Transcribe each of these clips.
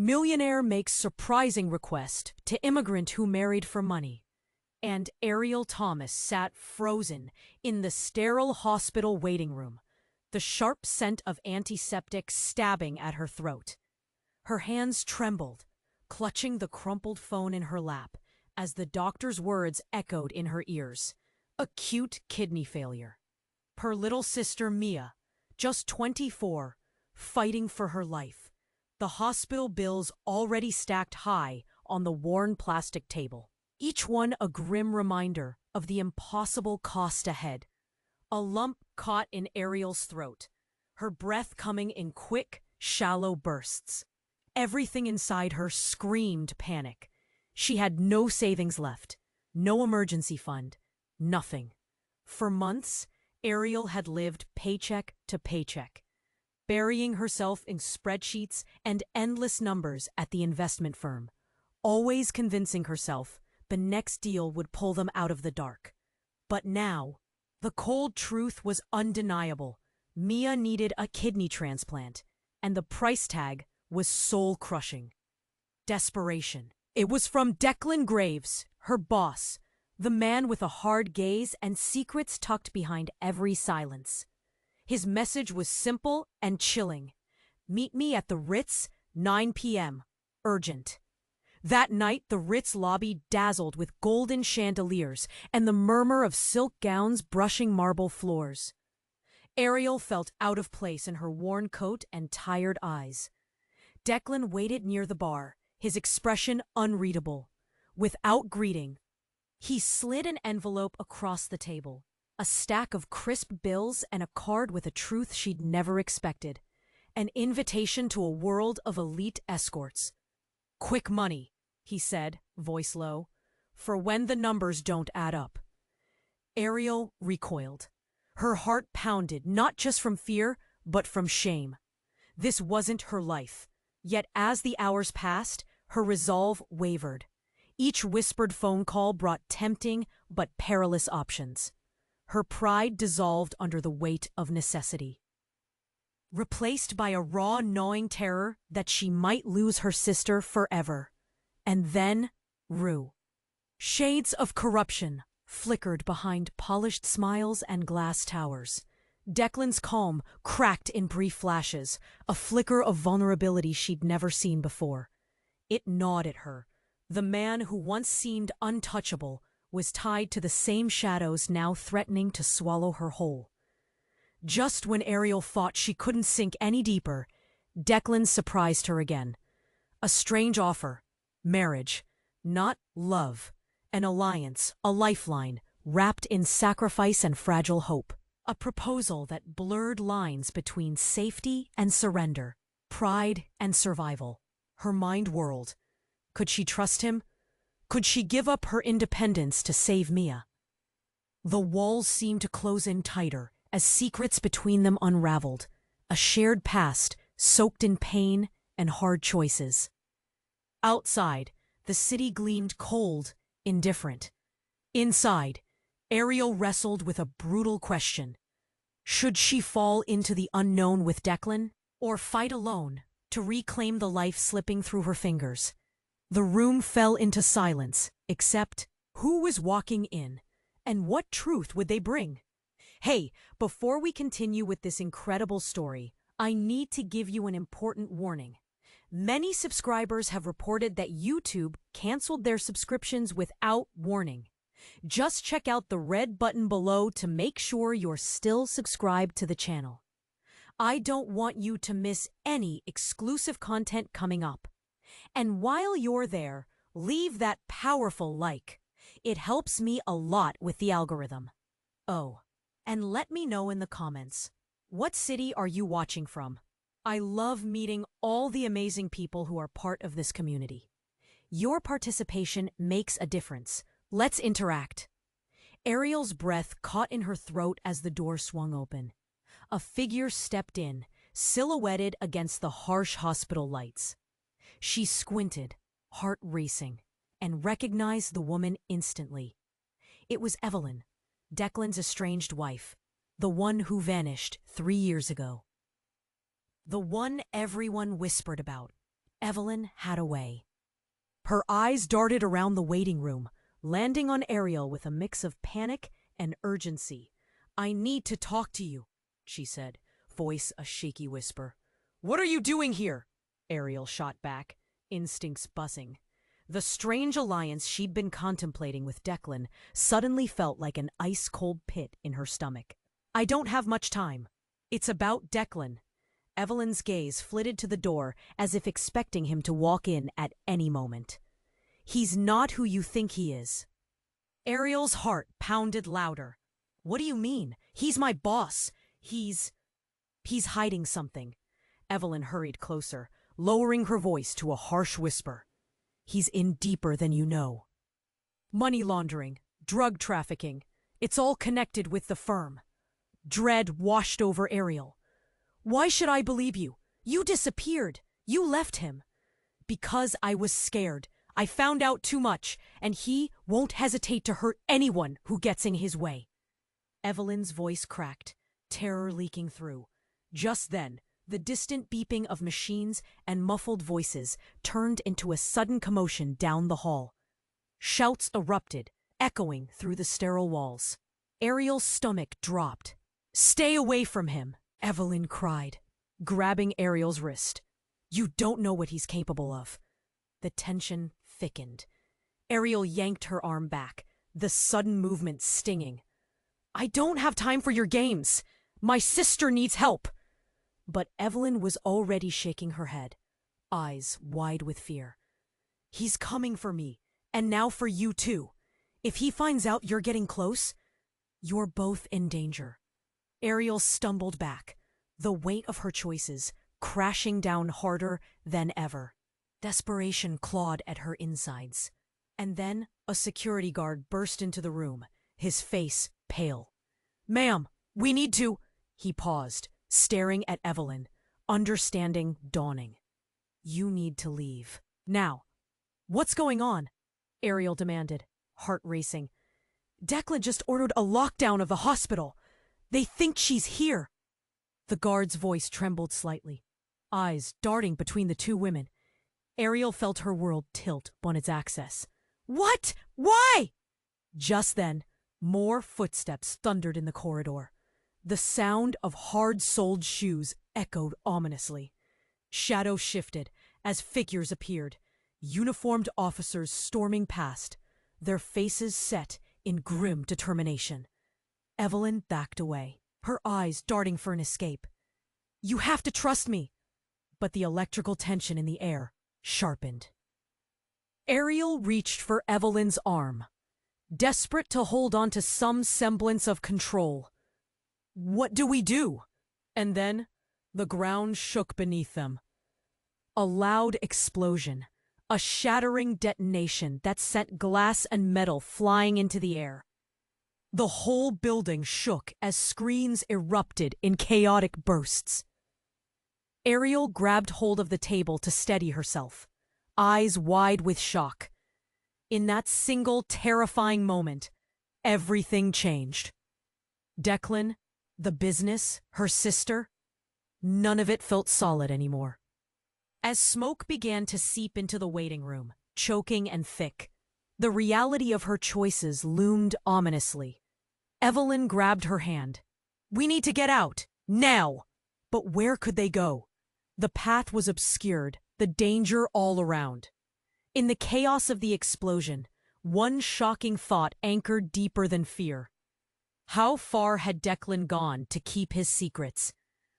Millionaire makes surprising request to immigrant who married for money. And Ariel Thomas sat frozen in the sterile hospital waiting room, the sharp scent of antiseptic stabbing at her throat. Her hands trembled, clutching the crumpled phone in her lap as the doctor's words echoed in her ears. Acute kidney failure. Her little sister Mia, just 24, fighting for her life. The hospital bills already stacked high on the worn plastic table, each one a grim reminder of the impossible cost ahead. A lump caught in Ariel's throat, her breath coming in quick, shallow bursts. Everything inside her screamed panic. She had no savings left, no emergency fund, nothing. For months, Ariel had lived paycheck to paycheck, burying herself in spreadsheets and endless numbers at the investment firm, always convincing herself the next deal would pull them out of the dark. But now, the cold truth was undeniable. Mia needed a kidney transplant, and the price tag was soul-crushing. Desperation. It was from Declan Graves, her boss, the man with a hard gaze and secrets tucked behind every silence. His message was simple and chilling. Meet me at the Ritz, 9 p.m. Urgent. That night, the Ritz lobby dazzled with golden chandeliers and the murmur of silk gowns brushing marble floors. Ariel felt out of place in her worn coat and tired eyes. Declan waited near the bar, his expression unreadable. Without greeting, he slid an envelope across the table. A stack of crisp bills and a card with a truth she'd never expected. An invitation to a world of elite escorts. "Quick money," he said, voice low, "for when the numbers don't add up." Ariel recoiled. Her heart pounded, not just from fear, but from shame. This wasn't her life. Yet as the hours passed, her resolve wavered. Each whispered phone call brought tempting but perilous options. Her pride dissolved under the weight of necessity, replaced by a raw, gnawing terror that she might lose her sister forever. And then, Rue. Shades of corruption flickered behind polished smiles and glass towers. Declan's calm cracked in brief flashes, a flicker of vulnerability she'd never seen before. It gnawed at her. The man who once seemed untouchable was tied to the same shadows now threatening to swallow her whole. Just when Ariel thought she couldn't sink any deeper, Declan surprised her again. A strange offer. Marriage. Not love. An alliance, a lifeline, wrapped in sacrifice and fragile hope. A proposal that blurred lines between safety and surrender, pride and survival. Her mind whirled. Could she trust him? Could she give up her independence to save Mia? The walls seemed to close in tighter as secrets between them unraveled, a shared past soaked in pain and hard choices. Outside, the city gleamed cold, indifferent. Inside, Ariel wrestled with a brutal question. Should she fall into the unknown with Declan, or fight alone to reclaim the life slipping through her fingers? The room fell into silence, except who was walking in, and what truth would they bring? Hey, before we continue with this incredible story, I need to give you an important warning. Many subscribers have reported that YouTube canceled their subscriptions without warning. Just check out the red button below to make sure you're still subscribed to the channel. I don't want you to miss any exclusive content coming up. And while you're there, leave that powerful like. It helps me a lot with the algorithm. Oh, and let me know in the comments, what city are you watching from? I love meeting all the amazing people who are part of this community. Your participation makes a difference. Let's interact. Ariel's breath caught in her throat as the door swung open. A figure stepped in, silhouetted against the harsh hospital lights. She squinted, heart racing, and recognized the woman instantly. It was Evelyn, Declan's estranged wife, the one who vanished 3 years ago. The one everyone whispered about, Evelyn had a way. Her eyes darted around the waiting room, landing on Ariel with a mix of panic and urgency. "I need to talk to you," she said, voice a shaky whisper. "What are you doing here?" Ariel shot back, instincts buzzing. The strange alliance she'd been contemplating with Declan suddenly felt like an ice-cold pit in her stomach. "I don't have much time. It's about Declan." Evelyn's gaze flitted to the door as if expecting him to walk in at any moment. "He's not who you think he is." Ariel's heart pounded louder. "What do you mean? He's my boss. He's hiding something." Evelyn hurried closer, lowering her voice to a harsh whisper. "He's in deeper than you know. Money laundering, drug trafficking, it's all connected with the firm." Dread washed over Ariel. "Why should I believe you? You disappeared. You left him." "Because I was scared. I found out too much, and he won't hesitate to hurt anyone who gets in his way." Evelyn's voice cracked, terror leaking through. Just then, the distant beeping of machines and muffled voices turned into a sudden commotion down the hall. Shouts erupted, echoing through the sterile walls. Ariel's stomach dropped. "Stay away from him," Evelyn cried, grabbing Ariel's wrist. "You don't know what he's capable of." The tension thickened. Ariel yanked her arm back, the sudden movement stinging. "I don't have time for your games. My sister needs help." But Evelyn was already shaking her head, eyes wide with fear. "He's coming for me, and now for you too. If he finds out you're getting close, you're both in danger." Ariel stumbled back, the weight of her choices crashing down harder than ever. Desperation clawed at her insides. And then a security guard burst into the room, his face pale. "Ma'am, we need to—" He paused, staring at Evelyn, understanding dawning. "You need to leave. Now." "What's going on?" Ariel demanded, heart racing. "Declan just ordered a lockdown of the hospital. They think she's here." The guard's voice trembled slightly, eyes darting between the two women. Ariel felt her world tilt on its axis. "What? Why?" Just then, more footsteps thundered in the corridor. The sound of hard-soled shoes echoed ominously. Shadows shifted as figures appeared, uniformed officers storming past, their faces set in grim determination. Evelyn backed away, her eyes darting for an escape. "You have to trust me." But the electrical tension in the air sharpened. Ariel reached for Evelyn's arm, desperate to hold on to some semblance of control. "What do we do?" And then the ground shook beneath them. A loud explosion, a shattering detonation that sent glass and metal flying into the air. The whole building shook as screens erupted in chaotic bursts. Ariel grabbed hold of the table to steady herself, eyes wide with shock. In that single terrifying moment, everything changed. Declan, the business, her sister, none of it felt solid anymore. As smoke began to seep into the waiting room, choking and thick, the reality of her choices loomed ominously. Evelyn grabbed her hand. "We need to get out, now!" But where could they go? The path was obscured, the danger all around. In the chaos of the explosion, one shocking thought anchored deeper than fear. How far had Declan gone to keep his secrets?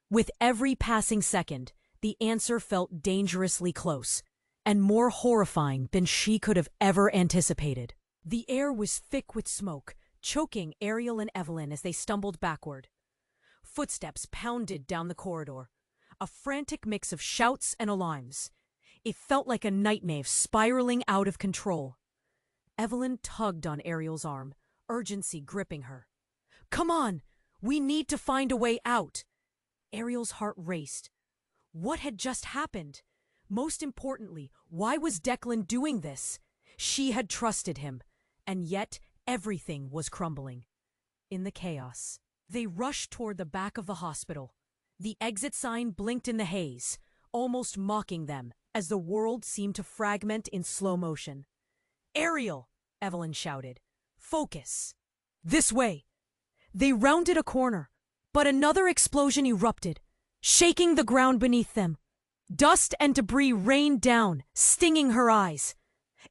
With every passing second, the answer felt dangerously close, and more horrifying than she could have ever anticipated. The air was thick with smoke, choking Ariel and Evelyn as they stumbled backward. Footsteps pounded down the corridor, a frantic mix of shouts and alarms. It felt like a nightmare spiraling out of control. Evelyn tugged on Ariel's arm, urgency gripping her. "Come on! We need to find a way out!" Ariel's heart raced. What had just happened? Most importantly, why was Declan doing this? She had trusted him, and yet everything was crumbling. In the chaos, they rushed toward the back of the hospital. The exit sign blinked in the haze, almost mocking them as the world seemed to fragment in slow motion. "Ariel!" Evelyn shouted. "Focus! This way!" They rounded a corner, but another explosion erupted, shaking the ground beneath them. Dust and debris rained down, stinging her eyes.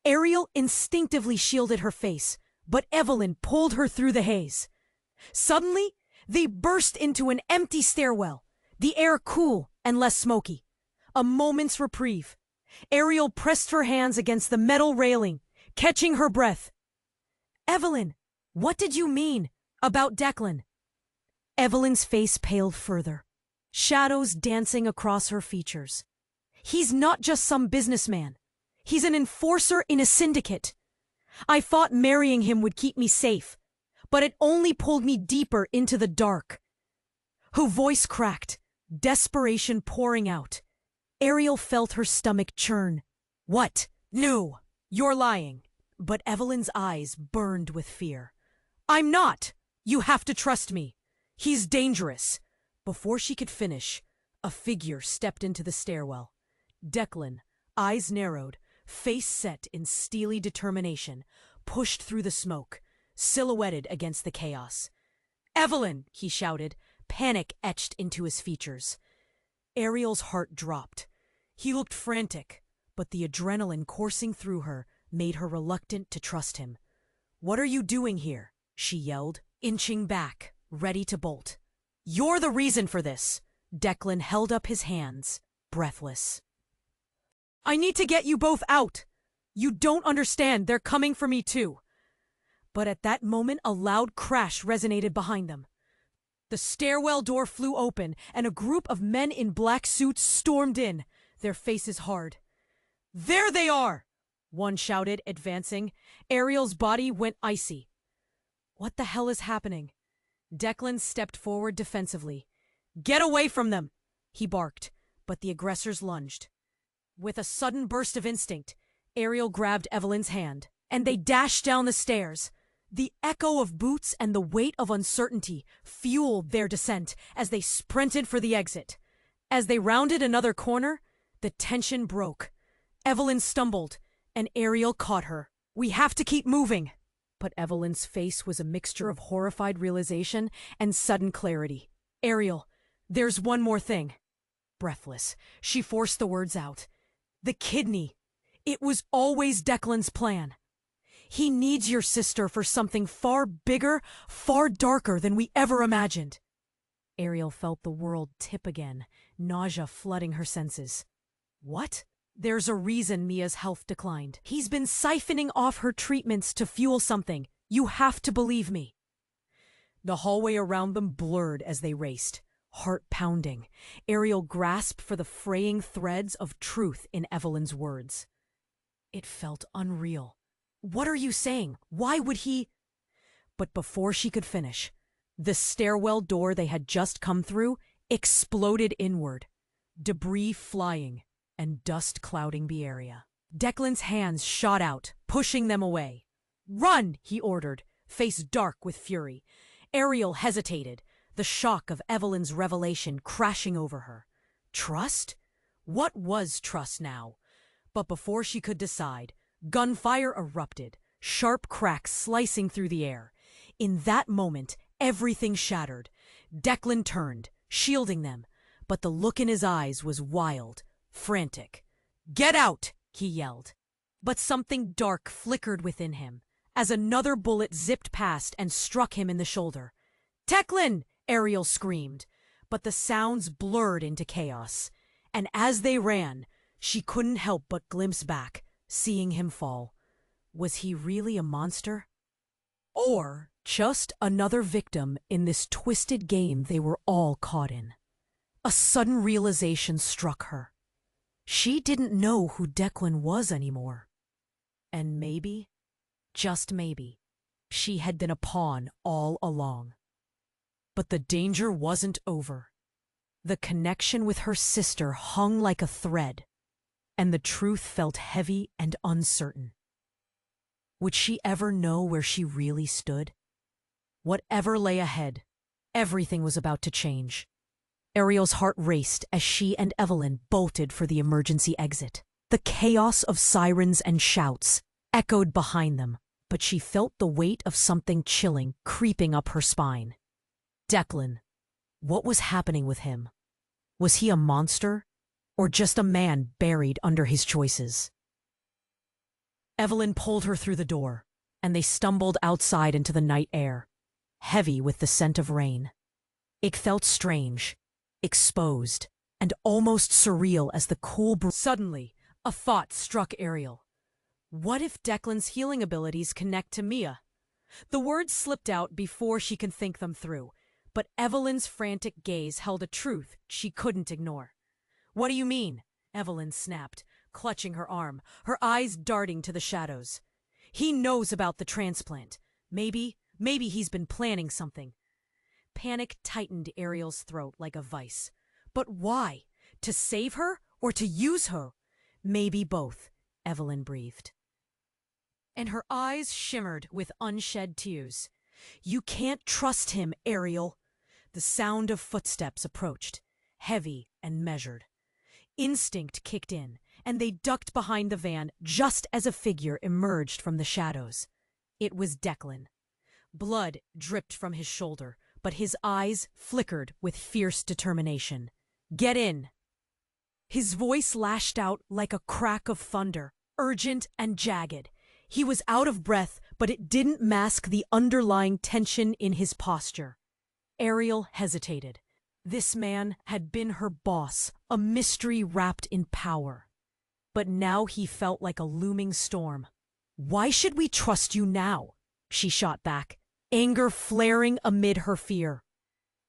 Ariel instinctively shielded her face, but Evelyn pulled her through the haze. Suddenly, they burst into an empty stairwell, the air cool and less smoky. A moment's reprieve. Ariel pressed her hands against the metal railing, catching her breath. "Evelyn, what did you mean about Declan?" Evelyn's face paled further, shadows dancing across her features. "He's not just some businessman. He's an enforcer in a syndicate. I thought marrying him would keep me safe, but it only pulled me deeper into the dark." Her voice cracked, desperation pouring out. Ariel felt her stomach churn. "What? No, you're lying." But Evelyn's eyes burned with fear. "I'm not! You have to trust me. He's dangerous." Before she could finish, a figure stepped into the stairwell. Declan, eyes narrowed, face set in steely determination, pushed through the smoke, silhouetted against the chaos. "Evelyn!" he shouted, panic etched into his features. Ariel's heart dropped. He looked frantic, but the adrenaline coursing through her made her reluctant to trust him. "What are you doing here?" she yelled, inching back, ready to bolt. "You're the reason for this." Declan held up his hands, breathless. "I need to get you both out. You don't understand, they're coming for me too." But at that moment a loud crash resonated behind them. The stairwell door flew open, and a group of men in black suits stormed in, their faces hard. "There they are!" one shouted, advancing. Ariel's body went icy. "What the hell is happening?" Declan stepped forward defensively. "Get away from them!" he barked, but the aggressors lunged. With a sudden burst of instinct, Ariel grabbed Evelyn's hand, and they dashed down the stairs. The echo of boots and the weight of uncertainty fueled their descent as they sprinted for the exit. As they rounded another corner, the tension broke. Evelyn stumbled, and Ariel caught her. "We have to keep moving." But Evelyn's face was a mixture of horrified realization and sudden clarity. "Ariel, there's one more thing." Breathless, she forced the words out. "The kidney. It was always Declan's plan. He needs your sister for something far bigger, far darker than we ever imagined." Ariel felt the world tip again, nausea flooding her senses. "What?" "There's a reason Mia's health declined. He's been siphoning off her treatments to fuel something. You have to believe me." The hallway around them blurred as they raced, heart pounding. Ariel grasped for the fraying threads of truth in Evelyn's words. It felt unreal. "What are you saying? Why would he—" But before she could finish, the stairwell door they had just come through exploded inward, debris flying and dust clouding the area. Declan's hands shot out, pushing them away. "Run!" he ordered, face dark with fury. Ariel hesitated, the shock of Evelyn's revelation crashing over her. Trust? What was trust now? But before she could decide, gunfire erupted, sharp cracks slicing through the air. In that moment, everything shattered. Declan turned, shielding them, but the look in his eyes was wild, frantic. "Get out!" he yelled. But something dark flickered within him, as another bullet zipped past and struck him in the shoulder. "Declan!" Ariel screamed, but the sounds blurred into chaos. And as they ran, she couldn't help but glimpse back, seeing him fall. Was he really a monster? Or just another victim in this twisted game they were all caught in? A sudden realization struck her. She didn't know who Declan was anymore. And maybe, just maybe, she had been a pawn all along. But the danger wasn't over. The connection with her sister hung like a thread, and the truth felt heavy and uncertain. Would she ever know where she really stood? Whatever lay ahead, everything was about to change. Ariel's heart raced as she and Evelyn bolted for the emergency exit. The chaos of sirens and shouts echoed behind them, but she felt the weight of something chilling creeping up her spine. Declan. What was happening with him? Was he a monster, or just a man buried under his choices? Evelyn pulled her through the door, and they stumbled outside into the night air, heavy with the scent of rain. It felt strange, exposed, and almost surreal as the cool breeze. Suddenly, a thought struck Ariel. What if Declan's healing abilities connect to Mia? The words slipped out before she could think them through, but Evelyn's frantic gaze held a truth she couldn't ignore. What do you mean? Evelyn snapped, clutching her arm, her eyes darting to the shadows. He knows about the transplant. Maybe he's been planning something. Panic tightened Ariel's throat like a vice. But why? To save her or to use her? Maybe both, Evelyn breathed. And her eyes shimmered with unshed tears. You can't trust him, Ariel. The sound of footsteps approached, heavy and measured. Instinct kicked in, and they ducked behind the van just as a figure emerged from the shadows. It was Declan. Blood dripped from his shoulder, but his eyes flickered with fierce determination. Get in! His voice lashed out like a crack of thunder, urgent and jagged. He was out of breath, but it didn't mask the underlying tension in his posture. Ariel hesitated. This man had been her boss, a mystery wrapped in power. But now he felt like a looming storm. Why should we trust you now? She shot back, anger flaring amid her fear.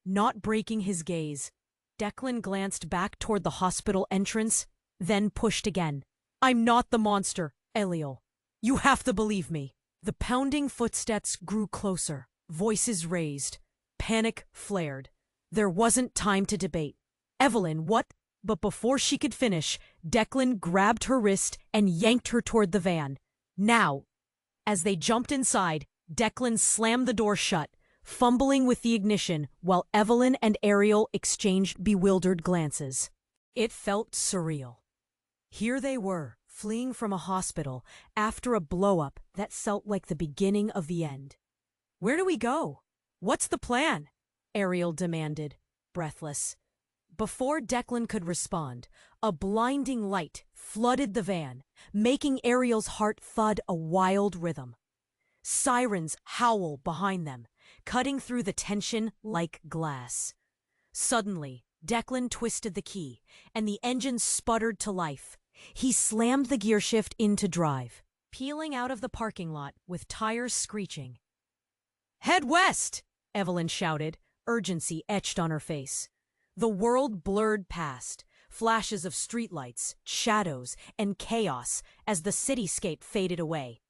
Not breaking his gaze, Declan glanced back toward the hospital entrance, then pushed again. I'm not the monster, Ariel. You have to believe me. The pounding footsteps grew closer, voices raised. Panic flared. There wasn't time to debate. Evelyn, what? But before she could finish, Declan grabbed her wrist and yanked her toward the van. Now! As they jumped inside, Declan slammed the door shut, fumbling with the ignition while Evelyn and Ariel exchanged bewildered glances. It felt surreal. Here they were, fleeing from a hospital after a blow-up that felt like the beginning of the end. Where do we go? What's the plan? Ariel demanded, breathless. Before Declan could respond, a blinding light flooded the van, making Ariel's heart thud a wild rhythm. Sirens howl behind them, cutting through the tension like glass. Suddenly, Declan twisted the key, and the engine sputtered to life. He slammed the gearshift into drive, peeling out of the parking lot with tires screeching. Head west! Evelyn shouted, urgency etched on her face. The world blurred past, flashes of streetlights, shadows, and chaos as the cityscape faded away.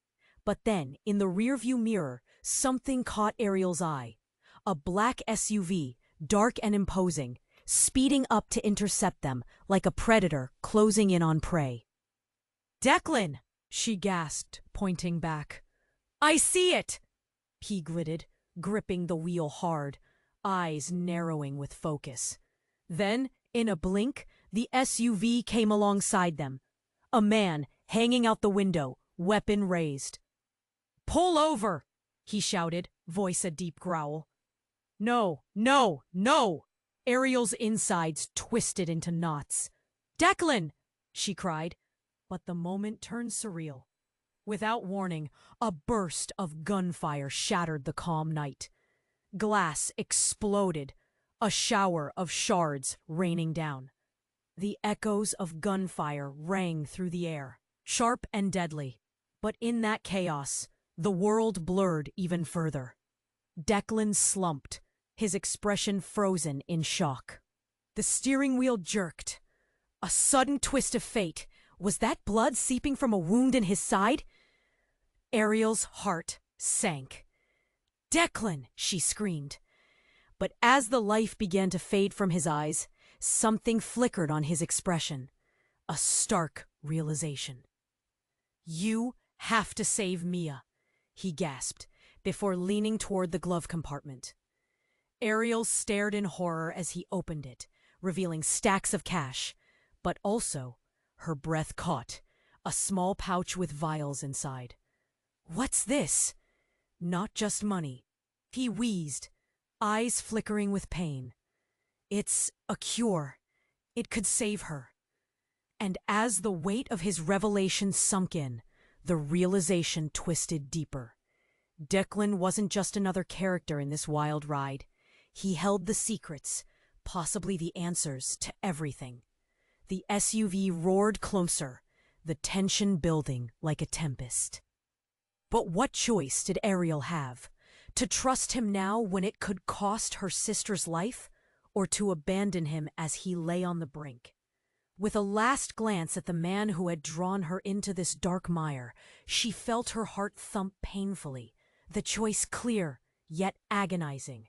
But then, in the rearview mirror, something caught Ariel's eye. A black SUV, dark and imposing, speeding up to intercept them like a predator closing in on prey. Declan! She gasped, pointing back. I see it! He gritted, gripping the wheel hard, eyes narrowing with focus. Then, in a blink, the SUV came alongside them. A man hanging out the window, weapon raised. Pull over! He shouted, voice a deep growl. No, no, no! Ariel's insides twisted into knots. Declan! She cried, but the moment turned surreal. Without warning, a burst of gunfire shattered the calm night. Glass exploded, a shower of shards raining down. The echoes of gunfire rang through the air, sharp and deadly. But in that chaos, the world blurred even further. Declan slumped, his expression frozen in shock. The steering wheel jerked. A sudden twist of fate. Was that blood seeping from a wound in his side? Ariel's heart sank. Declan! She screamed. But as the life began to fade from his eyes, something flickered on his expression. A stark realization. You have to save Mia, he gasped, before leaning toward the glove compartment. Ariel stared in horror as he opened it, revealing stacks of cash, but also her breath caught a small pouch with vials inside. "What's this?" "Not just money." He wheezed, eyes flickering with pain. "It's a cure. It could save her." And as the weight of his revelation sunk in, the realization twisted deeper. Declan wasn't just another character in this wild ride. He held the secrets, possibly the answers to everything. The SUV roared closer, the tension building like a tempest. But what choice did Ariel have? To trust him now when it could cost her sister's life, or to abandon him as he lay on the brink? With a last glance at the man who had drawn her into this dark mire, she felt her heart thump painfully, the choice clear, yet agonizing.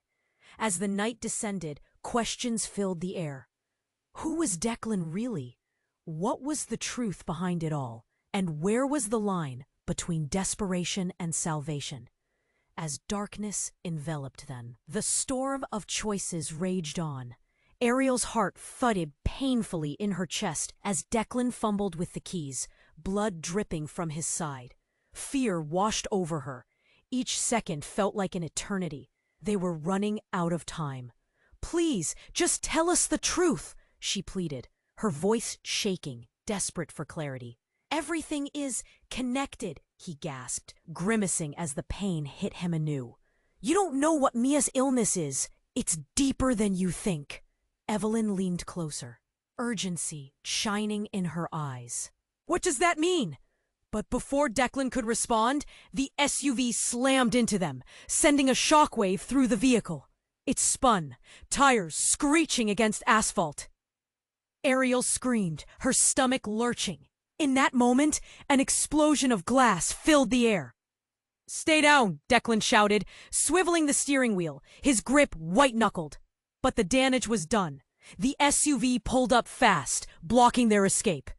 As the night descended, questions filled the air. Who was Declan really? What was the truth behind it all? And where was the line between desperation and salvation? As darkness enveloped them, the storm of choices raged on. Ariel's heart thudded painfully in her chest as Declan fumbled with the keys, blood dripping from his side. Fear washed over her. Each second felt like an eternity. They were running out of time. "Please, just tell us the truth," she pleaded, her voice shaking, desperate for clarity. "Everything is connected," he gasped, grimacing as the pain hit him anew. "You don't know what Mia's illness is. It's deeper than you think." Evelyn leaned closer, urgency shining in her eyes. "What does that mean?" But before Declan could respond, the SUV slammed into them, sending a shockwave through the vehicle. It spun, tires screeching against asphalt. Ariel screamed, her stomach lurching. In that moment, an explosion of glass filled the air. "Stay down," Declan shouted, swiveling the steering wheel, his grip white-knuckled. But the damage was done. The SUV pulled up fast, blocking their escape.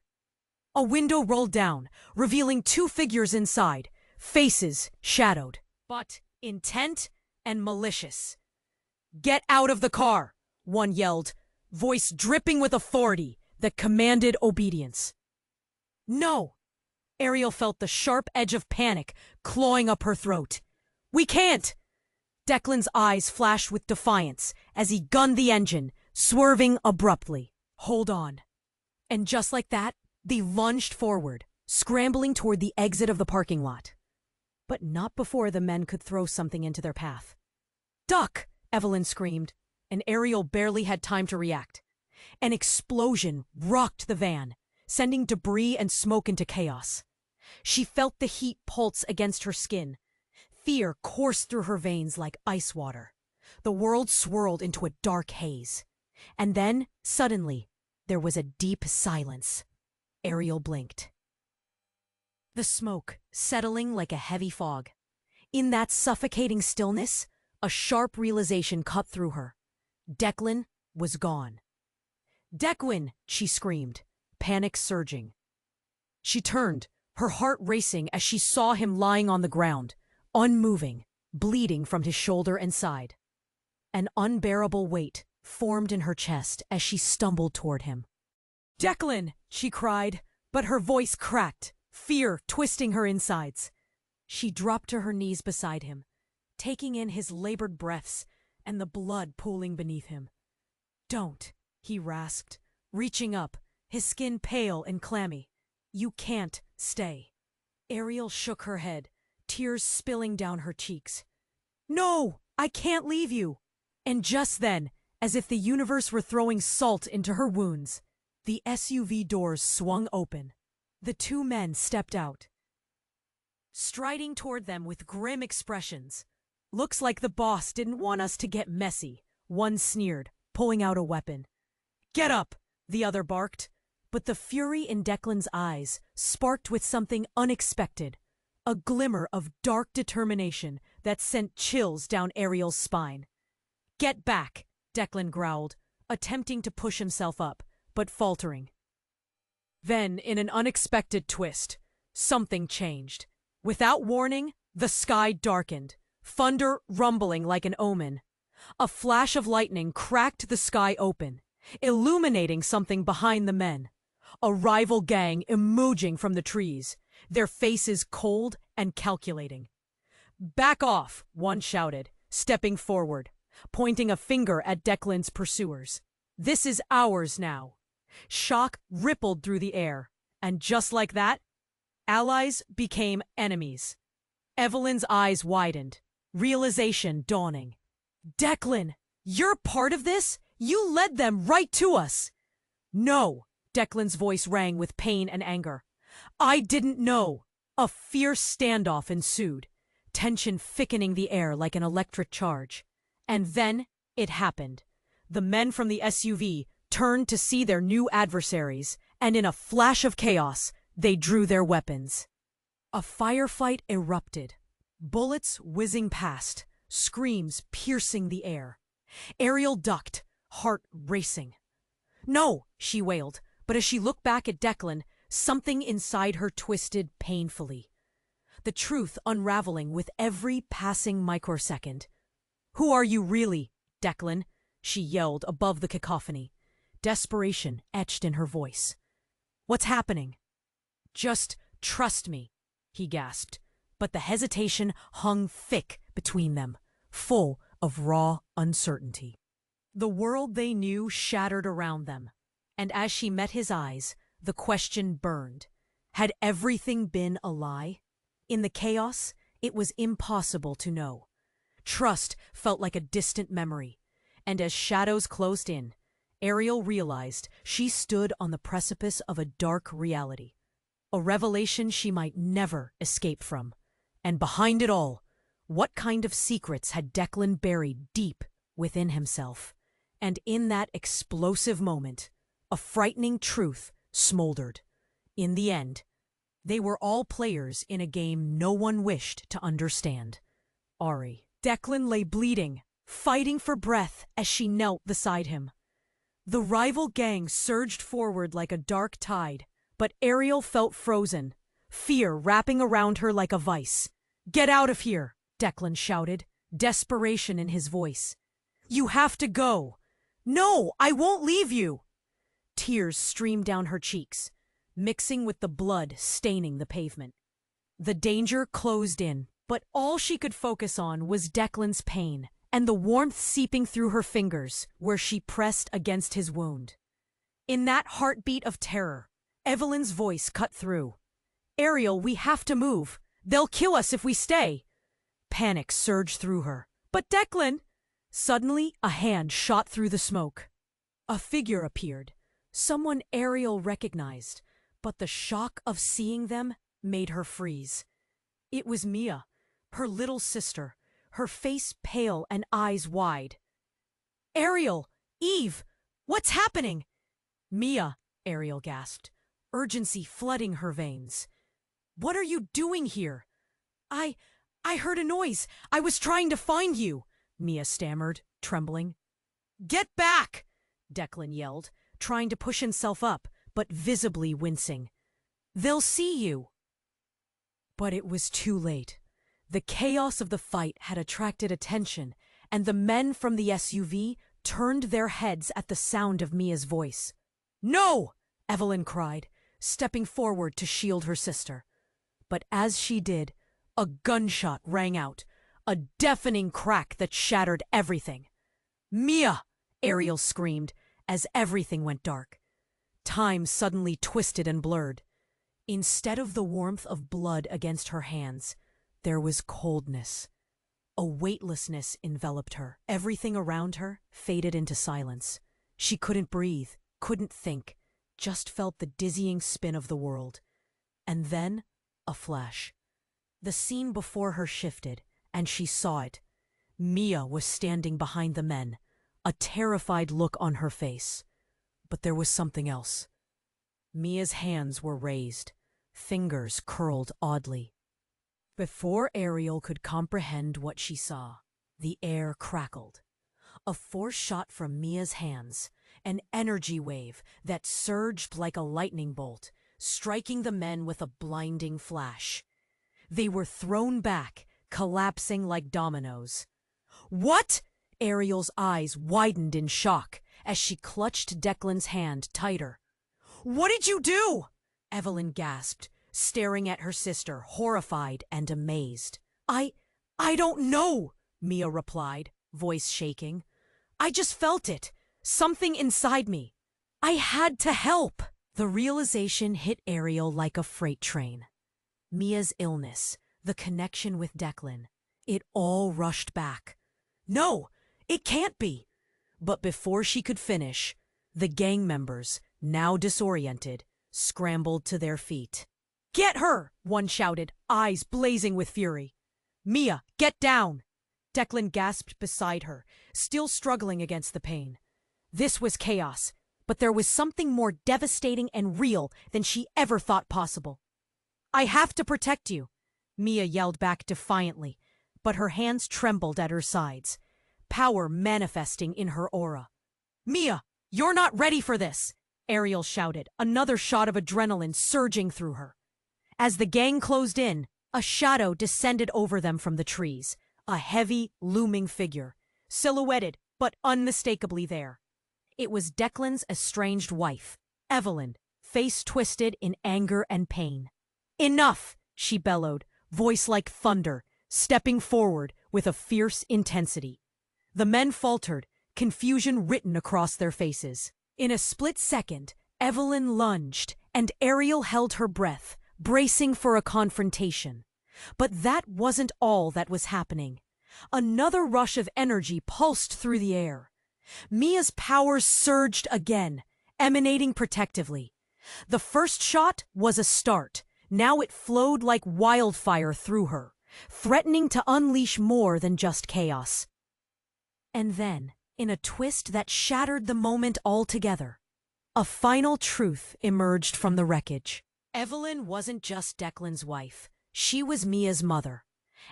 A window rolled down, revealing two figures inside, faces shadowed, but intent and malicious. "Get out of the car," one yelled, voice dripping with authority that commanded obedience. "No!" Ariel felt the sharp edge of panic clawing up her throat. "We can't!" Declan's eyes flashed with defiance as he gunned the engine, swerving abruptly. "Hold on." And just like that, they lunged forward, scrambling toward the exit of the parking lot. But not before the men could throw something into their path. "Duck!" Evelyn screamed, and Ariel barely had time to react. An explosion rocked the van, sending debris and smoke into chaos. She felt the heat pulse against her skin. Fear coursed through her veins like ice water. The world swirled into a dark haze. And then, suddenly, there was a deep silence. Ariel blinked. The smoke settling like a heavy fog. In that suffocating stillness, a sharp realization cut through her. Declan was gone. "Declan!" she screamed, panic surging. She turned, her heart racing as she saw him lying on the ground, unmoving, bleeding from his shoulder and side. An unbearable weight formed in her chest as she stumbled toward him. "Declan!" she cried, but her voice cracked, fear twisting her insides. She dropped to her knees beside him, taking in his labored breaths and the blood pooling beneath him. "Don't," he rasped, reaching up, his skin pale and clammy. "You can't stay." Ariel shook her head, tears spilling down her cheeks. "No, I can't leave you." And just then, as if the universe were throwing salt into her wounds, the SUV doors swung open. The two men stepped out, striding toward them with grim expressions. "Looks like the boss didn't want us to get messy," one sneered, pulling out a weapon. "Get up," the other barked. But the fury in Declan's eyes sparked with something unexpected, a glimmer of dark determination that sent chills down Ariel's spine. "Get back," Declan growled, attempting to push himself up, but faltering. Then, in an unexpected twist, something changed. Without warning, the sky darkened, thunder rumbling like an omen. A flash of lightning cracked the sky open, illuminating something behind the men. a rival gang emerging from the trees, their faces cold and calculating. "Back off," one shouted, stepping forward, pointing a finger at Declan's pursuers. "This is ours now." Shock rippled through the air, and just like that, allies became enemies. Evelyn's eyes widened, realization dawning. "Declan, you're part of this? You led them right to us." "No," Declan's voice rang with pain and anger. "I didn't know." A fierce standoff ensued, tension thickening the air like an electric charge. And then it happened. The men from the SUV turned to see their new adversaries, and in a flash of chaos, they drew their weapons. A firefight erupted, bullets whizzing past, screams piercing the air. Ariel ducked, heart racing. "No," she wailed, but as she looked back at Declan, something inside her twisted painfully. The truth unraveling with every passing microsecond. "Who are you really, Declan?" she yelled above the cacophony, desperation etched in her voice. "What's happening?" "Just trust me," he gasped, but the hesitation hung thick between them, full of raw uncertainty. The world they knew shattered around them, and as she met his eyes, the question burned. Had everything been a lie? In the chaos, it was impossible to know. Trust felt like a distant memory, and as shadows closed in, Ariel realized she stood on the precipice of a dark reality, a revelation she might never escape from. And behind it all, what kind of secrets had Declan buried deep within himself? And in that explosive moment, a frightening truth smoldered. In the end, they were all players in a game no one wished to understand. Ari. Declan lay bleeding, fighting for breath as she knelt beside him. The rival gang surged forward like a dark tide, but Ariel felt frozen, fear wrapping around her like a vice. "Get out of here," Declan shouted, desperation in his voice. "You have to go." "No, I won't leave you." Tears streamed down her cheeks, mixing with the blood staining the pavement. The danger closed in, but all she could focus on was Declan's pain and the warmth seeping through her fingers where she pressed against his wound. In that heartbeat of terror, Evelyn's voice cut through. "Ariel, we have to move. They'll kill us if we stay." Panic surged through her. "But Declan—" Suddenly, a hand shot through the smoke. A figure appeared, someone Ariel recognized, but the shock of seeing them made her freeze. It was Mia, her little sister, her face pale and eyes wide. "Ariel! Eve! What's happening?" "Mia," Ariel gasped, urgency flooding her veins. "What are you doing here?" I heard a noise. I was trying to find you," Mia stammered, trembling. "Get back!" Declan yelled, trying to push himself up, but visibly wincing. "They'll see you." But it was too late. The chaos of the fight had attracted attention, and the men from the SUV turned their heads at the sound of Mia's voice. "No!" Evelyn cried, stepping forward to shield her sister. But as she did, a gunshot rang out, a deafening crack that shattered everything. "Mia!" Ariel screamed as everything went dark. Time suddenly twisted and blurred. Instead of the warmth of blood against her hands, there was coldness. A weightlessness enveloped her. Everything around her faded into silence. She couldn't breathe, couldn't think, just felt the dizzying spin of the world. And then, a flash. The scene before her shifted, and she saw it. Mia was standing behind the men, a terrified look on her face. But there was something else. Mia's hands were raised, fingers curled oddly. Before Ariel could comprehend what she saw, the air crackled. A force shot from Mia's hands, an energy wave that surged like a lightning bolt, striking the men with a blinding flash. They were thrown back, collapsing like dominoes. "What?" Ariel's eyes widened in shock as she clutched Declan's hand tighter. What did you do? Evelyn gasped, staring at her sister, horrified and amazed. I don't know, Mia replied, voice shaking. I just felt it. Something inside me. I had to help. The realization hit Ariel like a freight train. Mia's illness, the connection with Declan, it all rushed back. No, it can't be. But before she could finish, the gang members, now disoriented, scrambled to their feet. Get her! One shouted, eyes blazing with fury. Mia, get down! Declan gasped beside her, still struggling against the pain. This was chaos, but there was something more devastating and real than she ever thought possible. I have to protect you, Mia yelled back defiantly, but her hands trembled at her sides, power manifesting in her aura. Mia, you're not ready for this, Ariel shouted, another shot of adrenaline surging through her. As the gang closed in, a shadow descended over them from the trees, a heavy, looming figure, silhouetted but unmistakably there. It was Declan's estranged wife, Evelyn, face twisted in anger and pain. Enough, she bellowed, voice like thunder, stepping forward with a fierce intensity. The men faltered, confusion written across their faces. In a split second, Evelyn lunged, and Ariel held her breath, bracing for a confrontation. But that wasn't all that was happening. Another rush of energy pulsed through the air. Mia's powers surged again, emanating protectively. The first shot was a start. Now it flowed like wildfire through her, threatening to unleash more than just chaos. And then, in a twist that shattered the moment altogether, a final truth emerged from the wreckage. Evelyn wasn't just Declan's wife. She was Mia's mother.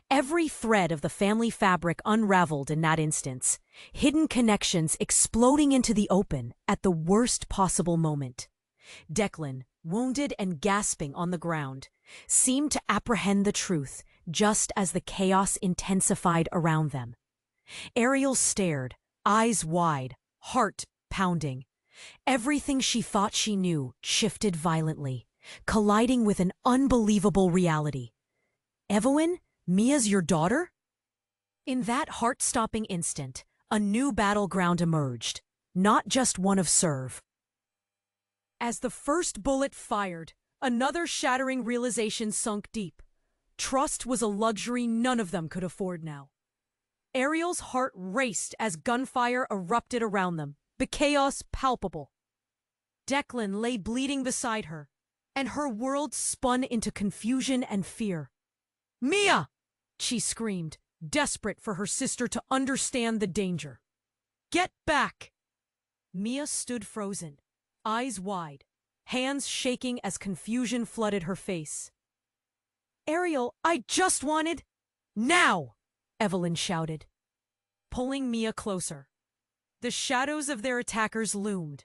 Every thread of the family fabric unraveled in that instance, hidden connections exploding into the open at the worst possible moment. Declan, wounded and gasping on the ground, seemed to apprehend the truth just as the chaos intensified around them. Ariel stared, eyes wide, heart pounding. Everything she thought she knew shifted violently, colliding with an unbelievable reality. Evelyn, Mia's your daughter? In that heart-stopping instant, a new battleground emerged, not just one of serve. As the first bullet fired, another shattering realization sunk deep. Trust was a luxury none of them could afford now. Ariel's heart raced as gunfire erupted around them, the chaos palpable. Declan lay bleeding beside her, and her world spun into confusion and fear. Mia! She screamed, desperate for her sister to understand the danger. Get back! Mia stood frozen, eyes wide, hands shaking as confusion flooded her face. Ariel, I just wanted... Now! Evelyn shouted, pulling Mia closer. The shadows of their attackers loomed,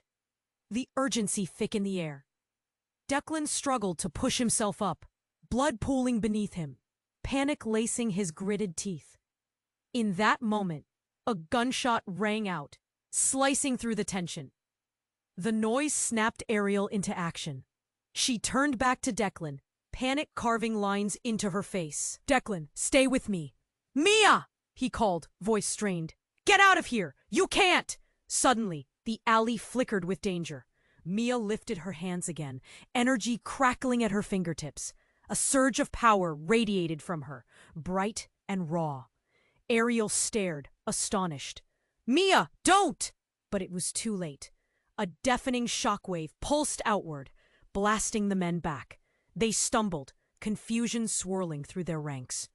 the urgency thick in the air. Declan struggled to push himself up, blood pooling beneath him, panic lacing his gritted teeth. In that moment, a gunshot rang out, slicing through the tension. The noise snapped Ariel into action. She turned back to Declan, panic carving lines into her face. Declan, stay with me. Mia! He called, voice strained. Get out of here! You can't! Suddenly, the alley flickered with danger. Mia lifted her hands again, energy crackling at her fingertips. A surge of power radiated from her, bright and raw. Ariel stared, astonished. Mia, don't! But it was too late. A deafening shockwave pulsed outward, blasting the men back. They stumbled, confusion swirling through their ranks.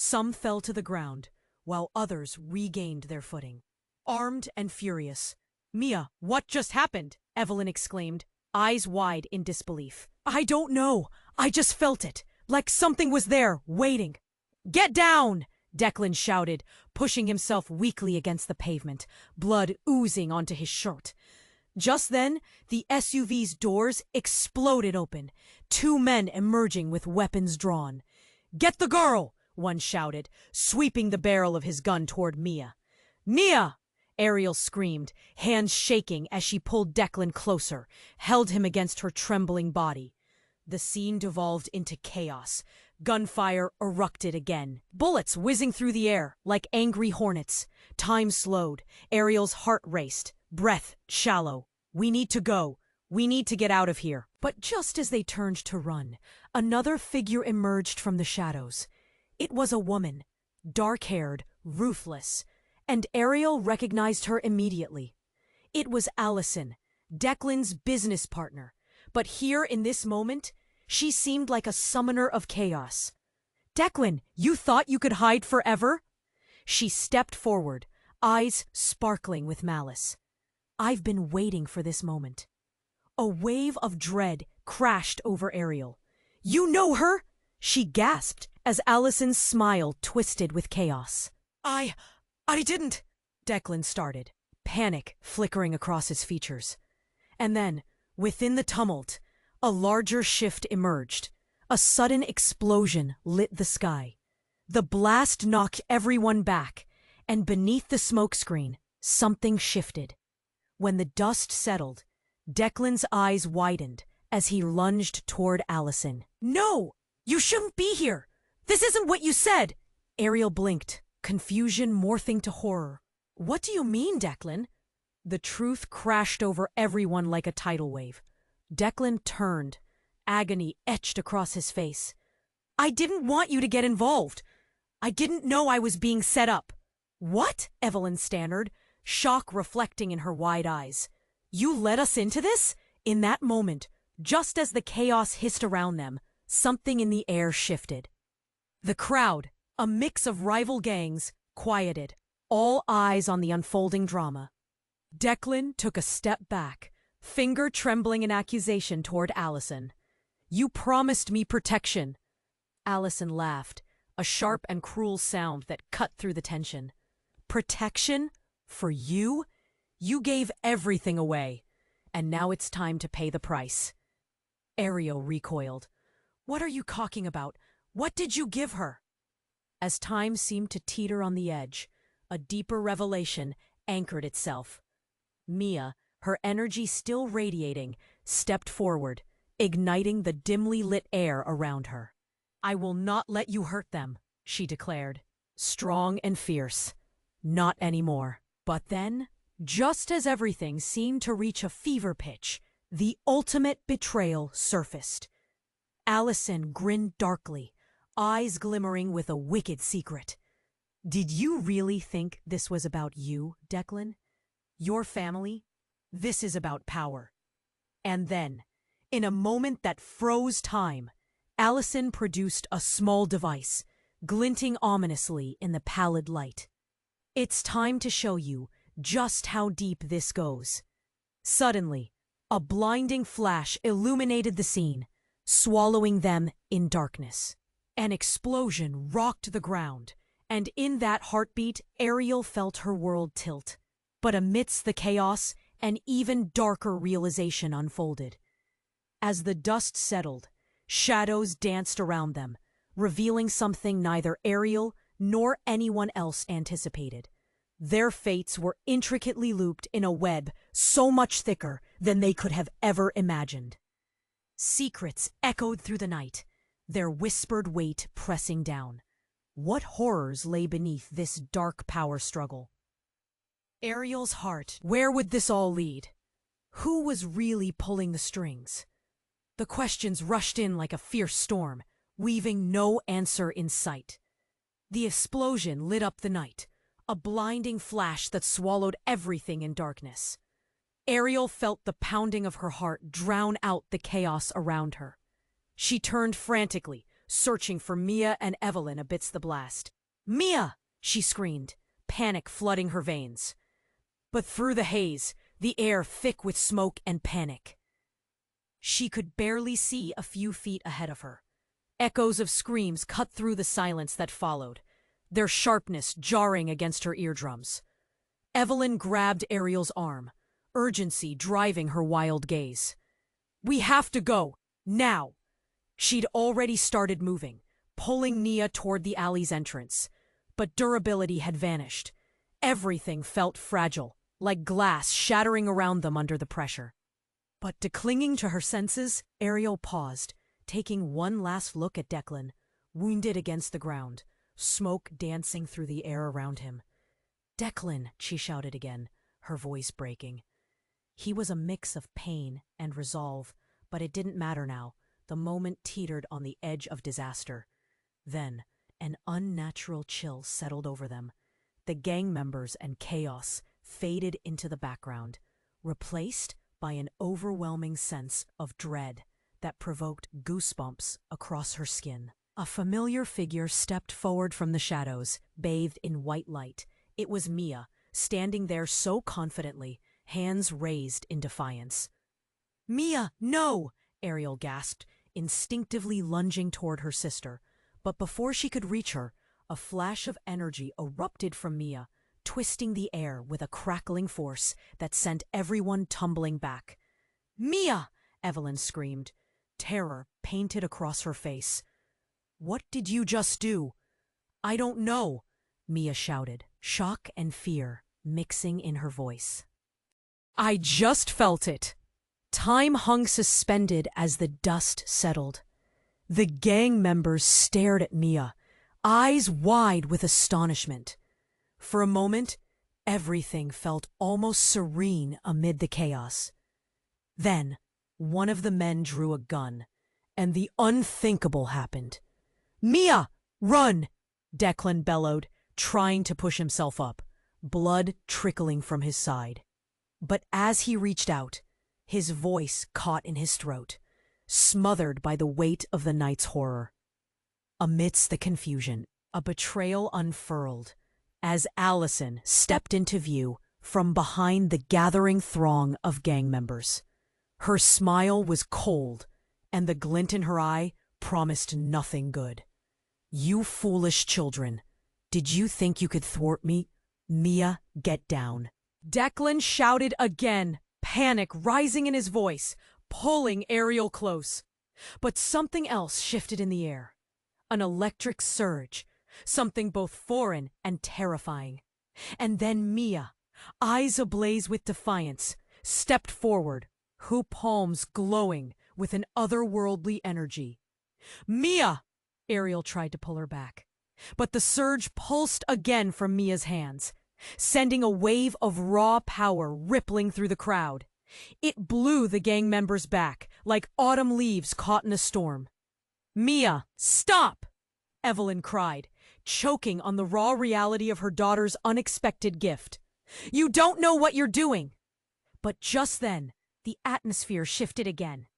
Some fell to the ground, while others regained their footing. Armed and furious. Mia, what just happened? Evelyn exclaimed, eyes wide in disbelief. I don't know. I just felt it, like something was there, waiting. Get down! Declan shouted, pushing himself weakly against the pavement, blood oozing onto his shirt. Just then, the SUV's doors exploded open, two men emerging with weapons drawn. Get the girl! One shouted, sweeping the barrel of his gun toward Mia. Mia! Ariel screamed, hands shaking as she pulled Declan closer, held him against her trembling body. The scene devolved into chaos. Gunfire erupted again. Bullets whizzing through the air like angry hornets. Time slowed. Ariel's heart raced. Breath shallow. We need to go. We need to get out of here. But just as they turned to run, another figure emerged from the shadows. It was a woman, dark-haired, ruthless, and Ariel recognized her immediately. It was Allison, Declan's business partner. But here in this moment, she seemed like a summoner of chaos. "Declan, you thought you could hide forever?" She stepped forward, eyes sparkling with malice. "I've been waiting for this moment." A wave of dread crashed over Ariel. "You know her?" she gasped as Allison's smile twisted with chaos. I didn't," Declan started, panic flickering across his features. And then, within the tumult, a larger shift emerged. A sudden explosion lit the sky. The blast knocked everyone back, and beneath the smokescreen, something shifted. When the dust settled, Declan's eyes widened as he lunged toward Allison. "No! You shouldn't be here! This isn't what you said!" Ariel blinked, confusion morphing to horror. "What do you mean, Declan?" The truth crashed over everyone like a tidal wave. Declan turned, agony etched across his face. "I didn't want you to get involved. I didn't know I was being set up." "What?" Evelyn stammered, shock reflecting in her wide eyes. "You let us into this?" In that moment, just as the chaos hissed around them, something in the air shifted. The crowd, a mix of rival gangs, quieted, all eyes on the unfolding drama. Declan took a step back, finger trembling in accusation toward Allison. "You promised me protection." Allison laughed, a sharp and cruel sound that cut through the tension. "Protection? For you? You gave everything away, and now it's time to pay the price." Ariel recoiled. "What are you talking about? What did you give her?" As time seemed to teeter on the edge, a deeper revelation anchored itself. Mia, her energy still radiating, stepped forward, igniting the dimly lit air around her. "I will not let you hurt them," she declared, strong and fierce. "Not anymore." But then, just as everything seemed to reach a fever pitch, the ultimate betrayal surfaced. Allison grinned darkly, eyes glimmering with a wicked secret. "Did you really think this was about you, Declan? Your family? This is about power." And then, in a moment that froze time, Allison produced a small device, glinting ominously in the pallid light. "It's time to show you just how deep this goes." Suddenly, a blinding flash illuminated the scene, swallowing them in darkness. An explosion rocked the ground, and in that heartbeat, Ariel felt her world tilt. But amidst the chaos, an even darker realization unfolded. As the dust settled, shadows danced around them, revealing something neither Ariel nor anyone else anticipated. Their fates were intricately looped in a web so much thicker than they could have ever imagined. Secrets echoed through the night, their whispered weight pressing down. What horrors lay beneath this dark power struggle? Ariel's heart, where would this all lead? Who was really pulling the strings? The questions rushed in like a fierce storm, leaving no answer in sight. The explosion lit up the night, a blinding flash that swallowed everything in darkness. Ariel felt the pounding of her heart drown out the chaos around her. She turned frantically, searching for Mia and Evelyn amidst the blast. "Mia!" she screamed, panic flooding her veins. But through the haze, the air thick with smoke and panic, she could barely see a few feet ahead of her. Echoes of screams cut through the silence that followed, their sharpness jarring against her eardrums. Evelyn grabbed Ariel's arm, urgency driving her wild gaze. "We have to go, now!" She'd already started moving, pulling Nia toward the alley's entrance, but durability had vanished. Everything felt fragile, like glass shattering around them under the pressure. But clinging to her senses, Ariel paused, taking one last look at Declan, wounded against the ground, smoke dancing through the air around him. "Declan," she shouted again, her voice breaking. He was a mix of pain and resolve, but it didn't matter now. The moment teetered on the edge of disaster. Then, an unnatural chill settled over them. The gang members and chaos faded into the background, replaced by an overwhelming sense of dread that provoked goosebumps across her skin. A familiar figure stepped forward from the shadows, bathed in white light. It was Mia, standing there so confidently, hands raised in defiance. "Mia, no!" Ariel gasped, instinctively lunging toward her sister. But before she could reach her, a flash of energy erupted from Mia, twisting the air with a crackling force that sent everyone tumbling back. "Mia!" Evelyn screamed, terror painted across her face. "What did you just do?" "I don't know," Mia shouted, shock and fear mixing in her voice. "I just felt it." Time hung suspended as the dust settled. The gang members stared at Mia, eyes wide with astonishment. For a moment, everything felt almost serene amid the chaos. Then, one of the men drew a gun, and the unthinkable happened. "Mia, run!" Declan bellowed, trying to push himself up, blood trickling from his side. But as he reached out, his voice caught in his throat, smothered by the weight of the night's horror. Amidst the confusion, a betrayal unfurled, as Allison stepped into view from behind the gathering throng of gang members. Her smile was cold, and the glint in her eye promised nothing good. "You foolish children, did you think you could thwart me? Mia, get down." Declan shouted again, panic rising in his voice, pulling Ariel close. But something else shifted in the air. An electric surge, something both foreign and terrifying. And then Mia, eyes ablaze with defiance, stepped forward, her palms glowing with an otherworldly energy. "Mia!" Ariel tried to pull her back. But the surge pulsed again from Mia's hands, sending a wave of raw power rippling through the crowd. It blew the gang members back like autumn leaves caught in a storm. "Mia, stop!" Evelyn cried, choking on the raw reality of her daughter's unexpected gift. "You don't know what you're doing!" But just then, the atmosphere shifted again.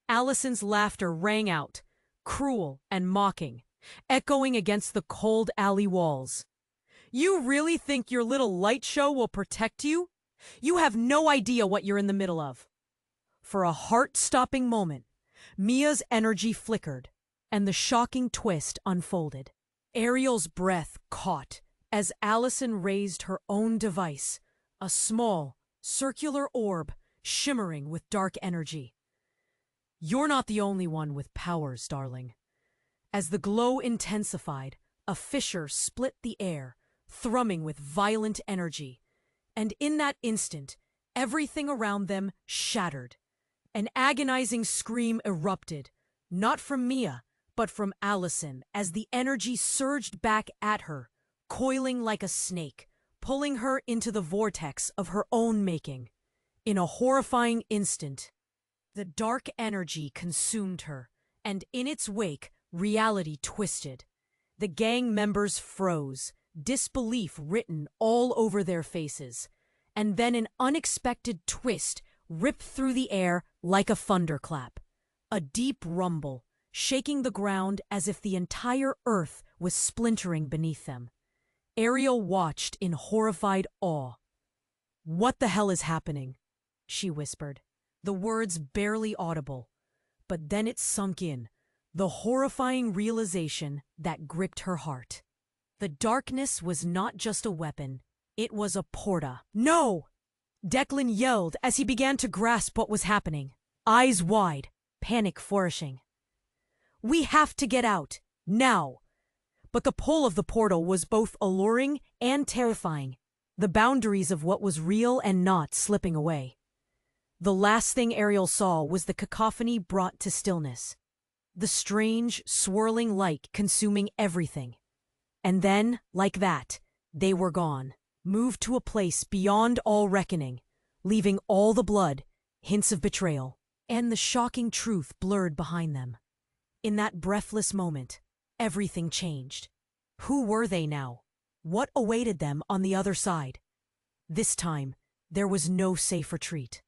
Allison's laughter rang out, cruel and mocking, echoing against the cold alley walls. "You really think your little light show will protect you? You have no idea what you're in the middle of." For a heart-stopping moment, Mia's energy flickered, and the shocking twist unfolded. Ariel's breath caught as Allison raised her own device, a small, circular orb shimmering with dark energy. "You're not the only one with powers, darling." As the glow intensified, a fissure split the air, thrumming with violent energy. And in that instant, everything around them shattered. An agonizing scream erupted, not from Mia, but from Allison, as the energy surged back at her, coiling like a snake, pulling her into the vortex of her own making. In a horrifying instant, the dark energy consumed her, and in its wake, reality twisted. The gang members froze, disbelief written all over their faces, and then an unexpected twist ripped through the air like a thunderclap. A deep rumble, shaking the ground as if the entire earth was splintering beneath them. Ariel watched in horrified awe. "What the hell is happening?" she whispered, the words barely audible. But then it sunk in, the horrifying realization that gripped her heart. The darkness was not just a weapon, it was a porta. "No!" Declan yelled as he began to grasp what was happening, eyes wide, panic flourishing. "We have to get out, now!" But the pull of the portal was both alluring and terrifying. the boundaries of what was real and not slipping away. The last thing Ariel saw was the cacophony brought to stillness, the strange, swirling light consuming everything. And then, like that, they were gone, moved to a place beyond all reckoning, leaving all the blood, hints of betrayal, and the shocking truth blurred behind them. In that breathless moment, everything changed. Who were they now? What awaited them on the other side? This time, there was no safe retreat.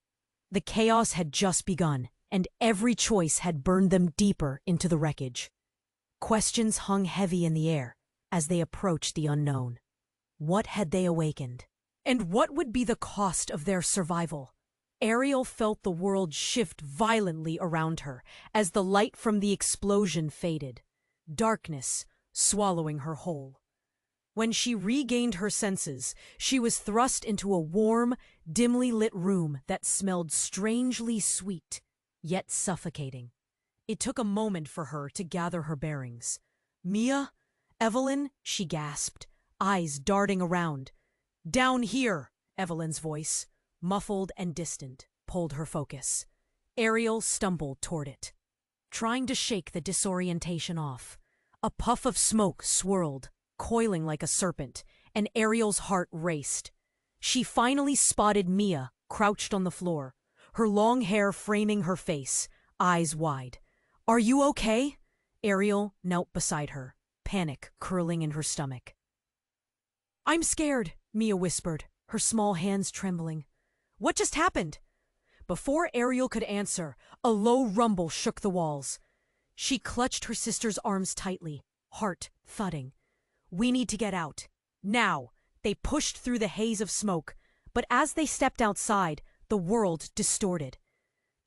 The chaos had just begun, and every choice had burned them deeper into the wreckage. Questions hung heavy in the air as they approached the unknown. What had they awakened? And what would be the cost of their survival? Ariel felt the world shift violently around her as the light from the explosion faded, darkness swallowing her whole. When she regained her senses, she was thrust into a warm, dimly lit room that smelled strangely sweet, yet suffocating. It took a moment for her to gather her bearings. "Mia? Evelyn?" she gasped, eyes darting around. "Down here!" Evelyn's voice, muffled and distant, pulled her focus. Ariel stumbled toward it, trying to shake the disorientation off. A puff of smoke swirled, coiling like a serpent, and Ariel's heart raced. She finally spotted Mia, crouched on the floor, her long hair framing her face, eyes wide. "Are you okay?" Ariel knelt beside her, panic curling in her stomach. "I'm scared," Mia whispered, her small hands trembling. "What just happened?" Before Ariel could answer, a low rumble shook the walls. She clutched her sister's arms tightly, heart thudding. "We need to get out. Now!" They pushed through the haze of smoke, but as they stepped outside, the world distorted.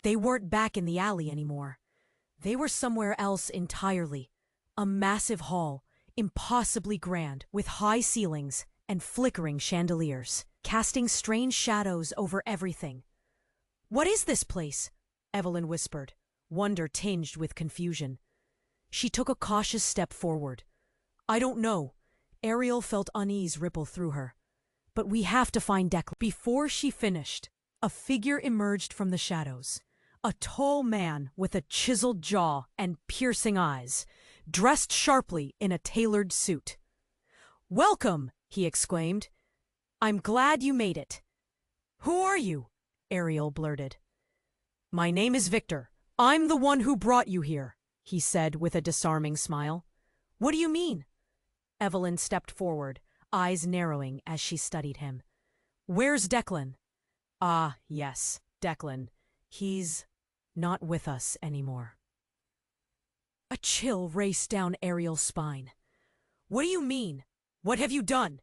They weren't back in the alley anymore. They were somewhere else entirely. A massive hall, impossibly grand, with high ceilings and flickering chandeliers, casting strange shadows over everything. "What is this place?" Evelyn whispered, wonder tinged with confusion. She took a cautious step forward. "I don't know." Ariel felt unease ripple through her. "But we have to find Declan." Before she finished, a figure emerged from the shadows. A tall man with a chiseled jaw and piercing eyes, dressed sharply in a tailored suit. "Welcome!" he exclaimed. "I'm glad you made it." "Who are you?" Ariel blurted. "My name is Victor. I'm the one who brought you here," he said with a disarming smile. "What do you mean?" Evelyn stepped forward, eyes narrowing as she studied him. "Where's Declan?" "Ah, yes, Declan. He's not with us anymore." A chill raced down Ariel's spine. "What do you mean? What have you done?"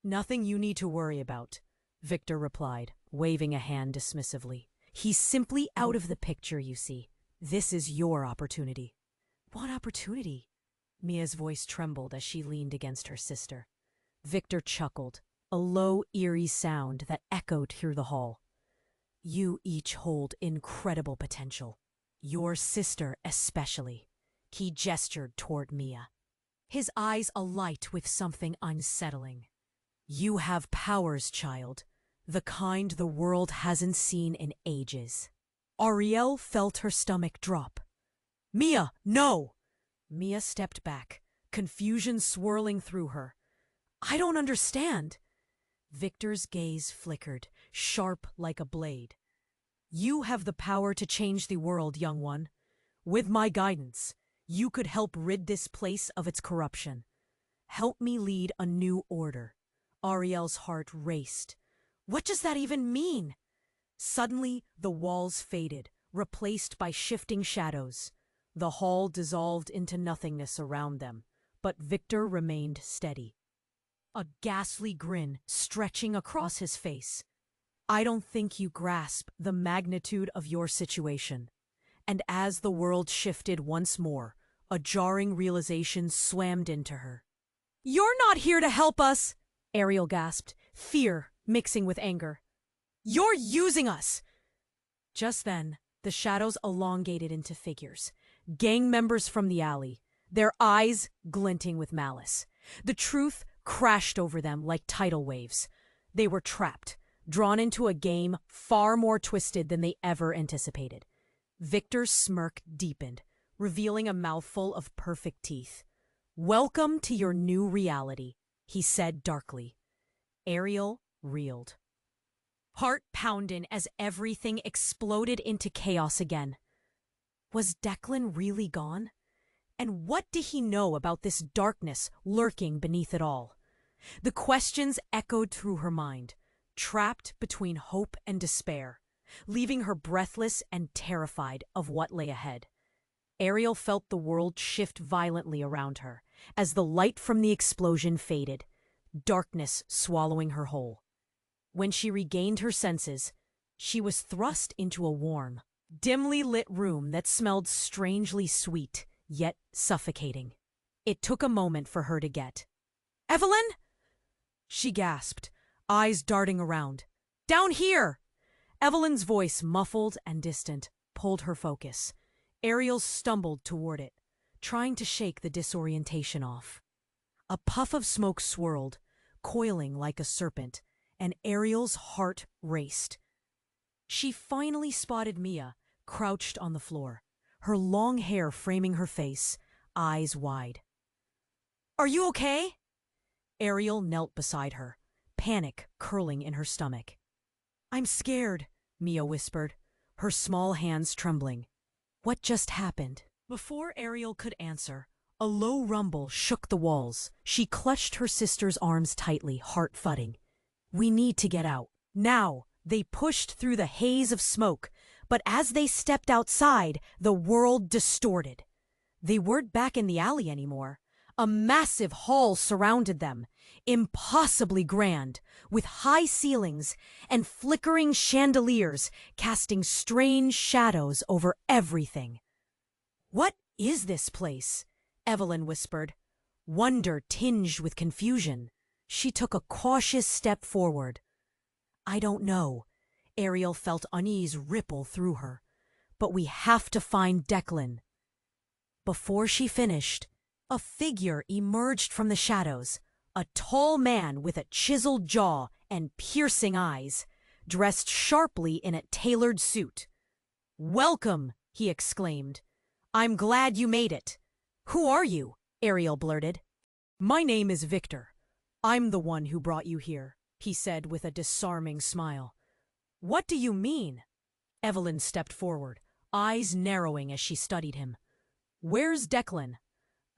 "Nothing you need to worry about," Victor replied, waving a hand dismissively. "He's simply out of the picture, you see. This is your opportunity." "What opportunity?" Mia's voice trembled as she leaned against her sister. Victor chuckled, a low, eerie sound that echoed through the hall. "You each hold incredible potential. Your sister especially." He gestured toward Mia, his eyes alight with something unsettling. "You have powers, child. The kind the world hasn't seen in ages." Ariel felt her stomach drop. "Mia, no!" Mia stepped back, confusion swirling through her. "I don't understand." Victor's gaze flickered, sharp like a blade. "You have the power to change the world, young one. With my guidance, you could help rid this place of its corruption. Help me lead a new order." Ariel's heart raced. What does that even mean? Suddenly, the walls faded, replaced by shifting shadows. The hall dissolved into nothingness around them, but Victor remained steady, a ghastly grin stretching across his face. "I don't think you grasp the magnitude of your situation." And as the world shifted once more, a jarring realization slammed into her. "You're not here to help us!" Ariel gasped, fear mixing with anger. "You're using us!" Just then, the shadows elongated into figures, gang members from the alley, their eyes glinting with malice. The truth crashed over them like tidal waves. They were trapped, drawn into a game far more twisted than they ever anticipated. Victor's smirk deepened, revealing a mouthful of perfect teeth. "Welcome to your new reality," he said darkly. Ariel reeled, heart pounding as everything exploded into chaos again. Was Declan really gone? And what did he know about this darkness lurking beneath it all? The questions echoed through her mind, trapped between hope and despair, leaving her breathless and terrified of what lay ahead. Ariel felt the world shift violently around her as the light from the explosion faded, darkness swallowing her whole. When she regained her senses, she was thrust into a warm, dimly lit room that smelled strangely sweet, yet suffocating. It took a moment for her to get. "Evelyn?" she gasped, eyes darting around. "Down here!" Evelyn's voice, muffled and distant, pulled her focus. Ariel stumbled toward it, trying to shake the disorientation off. A puff of smoke swirled, coiling like a serpent, and Ariel's heart raced. She finally spotted Mia, crouched on the floor, her long hair framing her face, eyes wide. "Are you okay?" Ariel knelt beside her, panic curling in her stomach. "I'm scared," Mia whispered, her small hands trembling. "What just happened?" Before Ariel could answer, a low rumble shook the walls. She clutched her sister's arms tightly, heart thudding. "We need to get out. Now!" They pushed through the haze of smoke, but as they stepped outside, the world distorted. They weren't back in the alley anymore. A massive hall surrounded them, impossibly grand, with high ceilings and flickering chandeliers casting strange shadows over everything. "What is this place?" Evelyn whispered, wonder tinged with confusion. She took a cautious step forward. "I don't know." Ariel felt unease ripple through her. "But we have to find Declan." Before she finished, a figure emerged from the shadows, a tall man with a chiseled jaw and piercing eyes, dressed sharply in a tailored suit. "Welcome," he exclaimed. "I'm glad you made it." "Who are you?" Ariel blurted. "My name is Victor. I'm the one who brought you here," he said with a disarming smile. "What do you mean?" Evelyn stepped forward, eyes narrowing as she studied him. "Where's Declan?"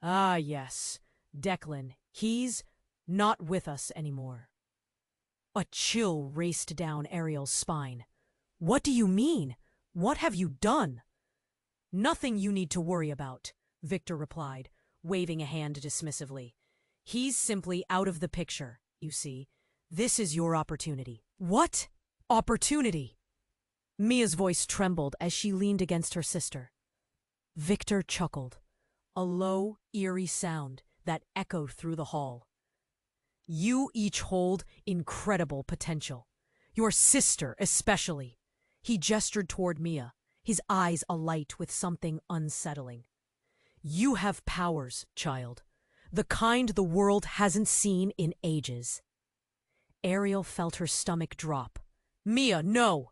"Ah, yes, Declan. He's not with us anymore." A chill raced down Ariel's spine. "What do you mean? What have you done?" "Nothing you need to worry about," Victor replied, waving a hand dismissively. "He's simply out of the picture, you see. This is your opportunity." "What opportunity?" Mia's voice trembled as she leaned against her sister. Victor chuckled, a low, eerie sound that echoed through the hall. "You each hold incredible potential. Your sister especially." He gestured toward Mia, his eyes alight with something unsettling. "You have powers, child. The kind the world hasn't seen in ages." Ariel felt her stomach drop. "Mia, no!"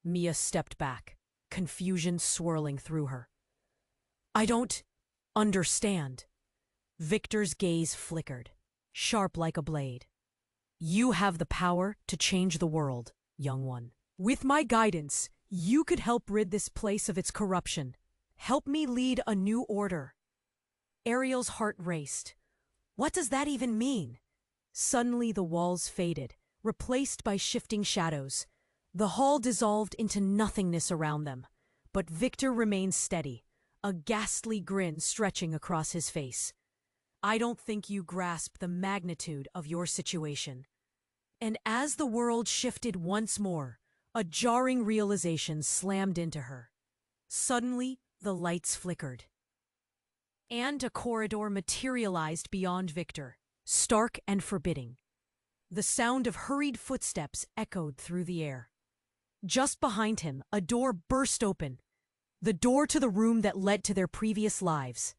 Mia stepped back, confusion swirling through her. "I don't understand." Victor's gaze flickered, sharp like a blade. "You have the power to change the world, young one. With my guidance, you could help rid this place of its corruption. Help me lead a new order." Ariel's heart raced. What does that even mean? Suddenly the walls faded, replaced by shifting shadows. The hall dissolved into nothingness around them, but Victor remained steady, a ghastly grin stretching across his face. "I don't think you grasp the magnitude of your situation." And as the world shifted once more, a jarring realization slammed into her. Suddenly, the lights flickered, and a corridor materialized beyond Victor, stark and forbidding. The sound of hurried footsteps echoed through the air. Just behind him, a door burst open, the door to the room that led to their previous lives.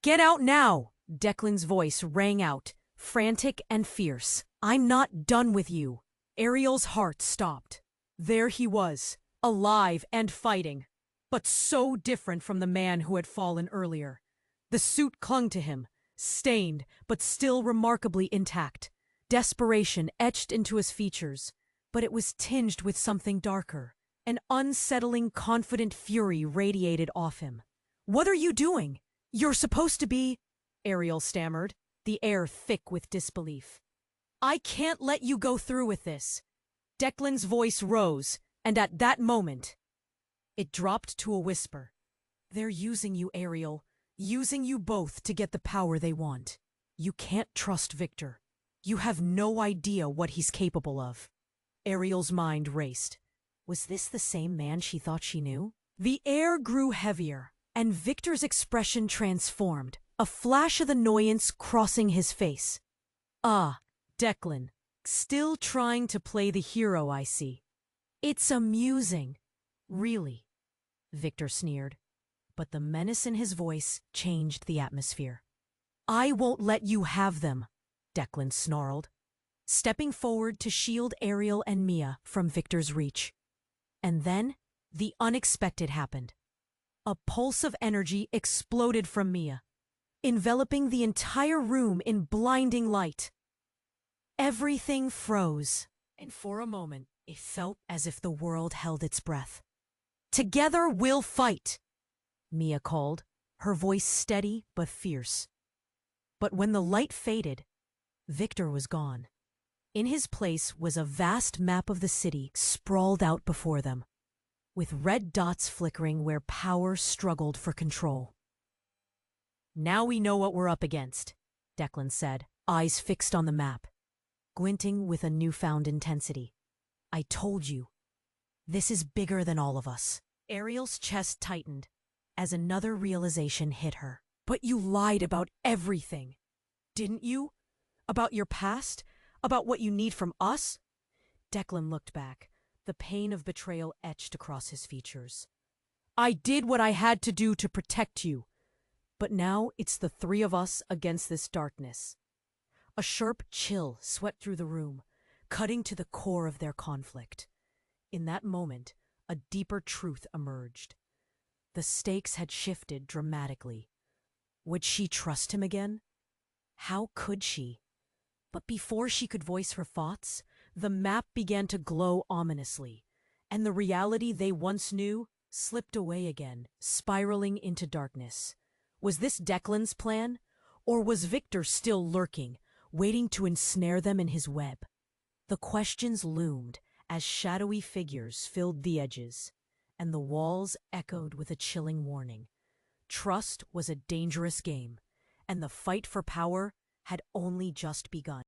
"Get out now!" Declan's voice rang out, frantic and fierce. "I'm not done with you." Ariel's heart stopped. There he was, alive and fighting, but so different from the man who had fallen earlier. The suit clung to him, stained but still remarkably intact. Desperation etched into his features, but it was tinged with something darker. An unsettling, confident fury radiated off him. "What are you doing? You're supposed to be—" Ariel stammered, the air thick with disbelief. "I can't let you go through with this." Declan's voice rose, and at that moment, it dropped to a whisper. "They're using you, Ariel. Using you both to get the power they want. You can't trust Victor. You have no idea what he's capable of." Ariel's mind raced. Was this the same man she thought she knew? The air grew heavier, and Victor's expression transformed, a flash of annoyance crossing his face. "Ah, Declan, still trying to play the hero, I see. It's amusing, really," Victor sneered, but the menace in his voice changed the atmosphere. "I won't let you have them," Declan snarled, stepping forward to shield Ariel and Mia from Victor's reach. And then, the unexpected happened. A pulse of energy exploded from Mia, enveloping the entire room in blinding light. Everything froze, and for a moment it felt as if the world held its breath. "Together we'll fight," Mia called, her voice steady but fierce. But when the light faded, Victor was gone. In his place was a vast map of the city sprawled out before them, with red dots flickering where power struggled for control. "Now we know what we're up against," Declan said, eyes fixed on the map, glinting with a newfound intensity. "I told you, this is bigger than all of us." Ariel's chest tightened as another realization hit her. "But you lied about everything, didn't you? About your past? About what you need from us?" Declan looked back, the pain of betrayal etched across his features. "I did what I had to do to protect you, but now it's the three of us against this darkness." A sharp chill swept through the room, cutting to the core of their conflict. In that moment, a deeper truth emerged. The stakes had shifted dramatically. Would she trust him again? How could she? But before she could voice her thoughts, the map began to glow ominously, and the reality they once knew slipped away again, spiraling into darkness. Was this Declan's plan? Or was Victor still lurking, waiting to ensnare them in his web? The questions loomed as shadowy figures filled the edges, and the walls echoed with a chilling warning. Trust was a dangerous game, and the fight for power had only just begun.